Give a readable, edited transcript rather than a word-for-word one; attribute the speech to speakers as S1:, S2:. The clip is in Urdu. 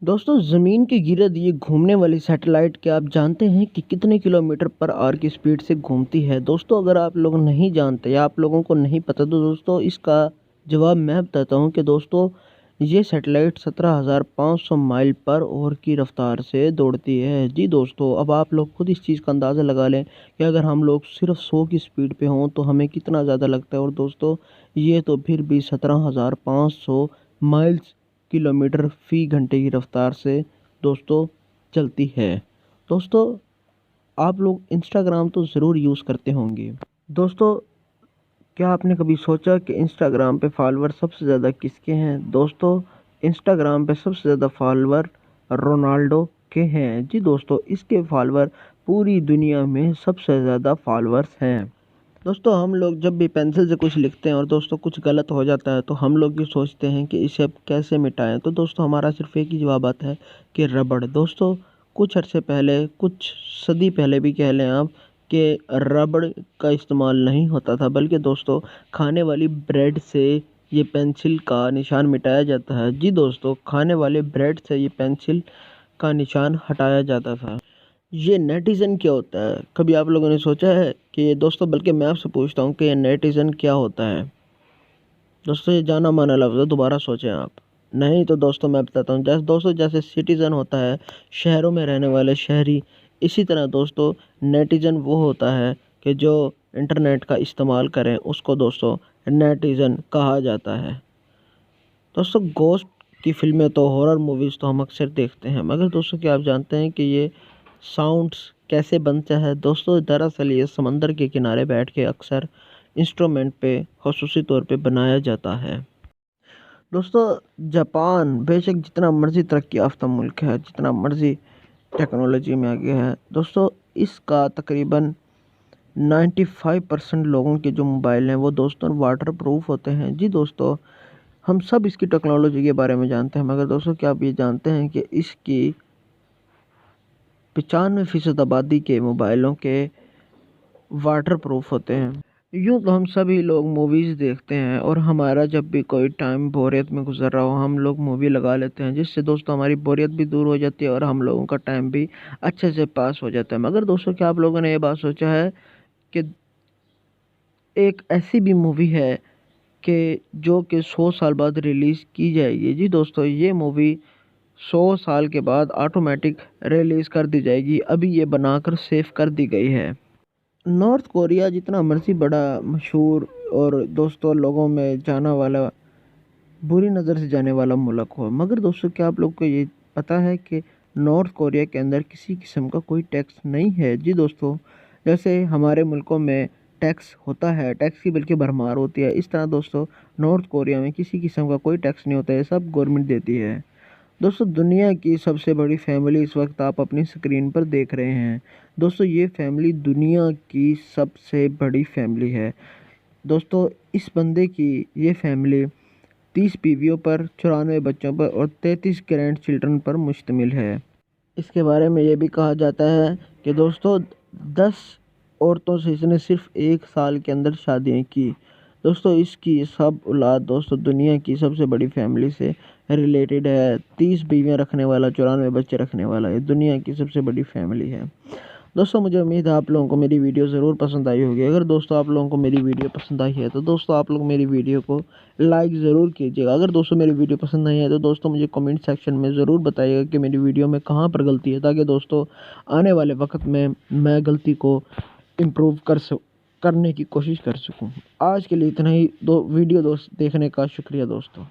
S1: دوستوں زمین کے گرد یہ گھومنے والی سیٹلائٹ کیا آپ جانتے ہیں کہ کتنے کلومیٹر پر آور کی سپیڈ سے گھومتی ہے؟ دوستوں اگر آپ لوگ نہیں جانتے یا آپ لوگوں کو نہیں پتہ تو دوستوں اس کا جواب میں بتاتا ہوں کہ دوستوں یہ سیٹلائٹ 17,500 مائل پر آور کی رفتار سے دوڑتی ہے۔ جی دوستوں اب آپ لوگ خود اس چیز کا اندازہ لگا لیں کہ اگر ہم لوگ صرف 100 کی سپیڈ پہ ہوں تو ہمیں کتنا زیادہ لگتا ہے، اور دوستوں یہ تو پھر بھی 17,500 مائلز کلومیٹر فی گھنٹے کی رفتار سے دوستوں چلتی ہے۔ دوستوں آپ لوگ انسٹاگرام تو ضرور یوز کرتے ہوں گے۔ دوستوں کیا آپ نے کبھی سوچا کہ انسٹاگرام پہ فالوور سب سے زیادہ کس کے ہیں؟ دوستوں انسٹاگرام پہ سب سے زیادہ فالوور رونالڈو کے ہیں۔ جی دوستوں اس کے فالوور پوری دنیا میں سب سے زیادہ فالورز ہیں۔ دوستوں ہم لوگ جب بھی پینسل سے کچھ لکھتے ہیں اور دوستوں کچھ غلط ہو جاتا ہے تو ہم لوگ یہ سوچتے ہیں کہ اسے اب کیسے مٹائیں، تو دوستوں ہمارا صرف ایک ہی جواب آتا ہے کہ ربڑ۔ دوستوں کچھ عرصے پہلے، کچھ صدی پہلے بھی کہہ لیں آپ، کہ ربڑ کا استعمال نہیں ہوتا تھا، بلکہ دوستوں کھانے والی بریڈ سے یہ پینسل کا نشان مٹایا جاتا ہے۔ جی دوستوں کھانے والے بریڈ سے یہ پینسل کا نشان ہٹایا جاتا تھا۔ یہ نیٹیزن کیا ہوتا ہے؟ کبھی آپ لوگوں نے سوچا ہے کہ دوستوں بلکہ میں آپ سے پوچھتا ہوں کہ یہ نیٹیزن کیا ہوتا ہے؟ دوستوں یہ جانا مانا لفظ ہے، دوبارہ سوچیں آپ۔ نہیں تو دوستوں میں بتاتا ہوں، دوستوں جیسے سٹیزن ہوتا ہے شہروں میں رہنے والے شہری، اسی طرح دوستوں نیٹیزن وہ ہوتا ہے کہ جو انٹرنیٹ کا استعمال کریں، اس کو دوستوں نیٹیزن کہا جاتا ہے۔ دوستوں گوسٹ کی فلمیں تو ہارر موویز تو ہم اکثر دیکھتے ہیں، مگر دوستوں کیا آپ جانتے ہیں کہ یہ ساؤنڈز کیسے بنتا ہے؟ دوستوں دراصل یہ سمندر کے کنارے بیٹھ کے اکثر انسٹرومنٹ پہ خصوصی طور پہ بنایا جاتا ہے۔ دوستوں جاپان بے شک جتنا مرضی ترقی یافتہ ملک ہے، جتنا مرضی ٹیکنالوجی میں آگے ہے، دوستوں اس کا تقریباً 95% لوگوں کے جو موبائل ہیں وہ دوستوں واٹر پروف ہوتے ہیں۔ جی دوستوں ہم سب اس کی ٹیکنالوجی کے بارے میں جانتے ہیں، مگر دوستوں کیا آپ یہ جانتے ہیں کہ اس کی 95% آبادی کے موبائلوں کے واٹر پروف ہوتے ہیں؟ یوں تو ہم سبھی لوگ موویز دیکھتے ہیں، اور ہمارا جب بھی کوئی ٹائم بوریت میں گزر رہا ہو ہم لوگ مووی لگا لیتے ہیں، جس سے دوستوں ہماری بوریت بھی دور ہو جاتی ہے اور ہم لوگوں کا ٹائم بھی اچھے سے پاس ہو جاتا ہے۔ مگر دوستوں کیا آپ لوگوں نے یہ بات سوچا ہے کہ ایک ایسی بھی مووی ہے کہ جو کہ 100 سال بعد ریلیز کی جائے گی؟ جی دوستوں یہ مووی 100 سال کے بعد آٹومیٹک ریلیز کر دی جائے گی، ابھی یہ بنا کر سیو کر دی گئی ہے۔ نارتھ کوریا جتنا مرضی بڑا مشہور اور دوستوں لوگوں میں جانا والا، بری نظر سے جانے والا ملک ہو، مگر دوستوں کیا آپ لوگ کو یہ پتہ ہے کہ نارتھ کوریا کے اندر کسی قسم کا کوئی ٹیکس نہیں ہے؟ جی دوستوں جیسے ہمارے ملکوں میں ٹیکس ہوتا ہے، ٹیکس کی بلکہ بھرمار ہوتی ہے، اس طرح دوستوں نارتھ کوریا میں کسی قسم کا کوئی ٹیکس نہیں ہوتا ہے، سب گورنمنٹ دیتی ہے۔ دوستوں دنیا کی سب سے بڑی فیملی اس وقت آپ اپنی سکرین پر دیکھ رہے ہیں۔ دوستوں یہ فیملی دنیا کی سب سے بڑی فیملی ہے۔ دوستوں اس بندے کی یہ فیملی 30 بیویوں پر، 94 بچوں پر اور 33 گرینڈ چلڈرن پر مشتمل ہے۔ اس کے بارے میں یہ بھی کہا جاتا ہے کہ دوستوں 10 عورتوں سے اس نے صرف 1 سال کے اندر شادیاں کی۔ دوستوں اس کی سب اولاد دوستوں دنیا کی سب سے بڑی فیملی سے ریلیٹڈ ہے۔ 30 بیویاں رکھنے والا، 94 بچے رکھنے والا، یہ دنیا کی سب سے بڑی فیملی ہے۔ دوستوں مجھے امید ہے آپ لوگوں کو میری ویڈیو ضرور پسند آئی ہوگی۔ اگر دوستوں آپ لوگوں کو میری ویڈیو پسند آئی ہے تو دوستوں آپ لوگ میری ویڈیو کو لائک ضرور کیجیے گا۔ اگر دوستوں میری ویڈیو پسند نہیں ہے تو دوستوں مجھے کمنٹ سیکشن میں ضرور بتائیے گا کہ میری ویڈیو میں کہاں پر غلطی ہے، تاکہ دوستوں آنے والے وقت میں غلطی کو امپروو کرنے کی کوشش کر سکوں۔ آج کے لیے اتنا ہی، ویڈیو دیکھنے کا شکریہ دوستوں۔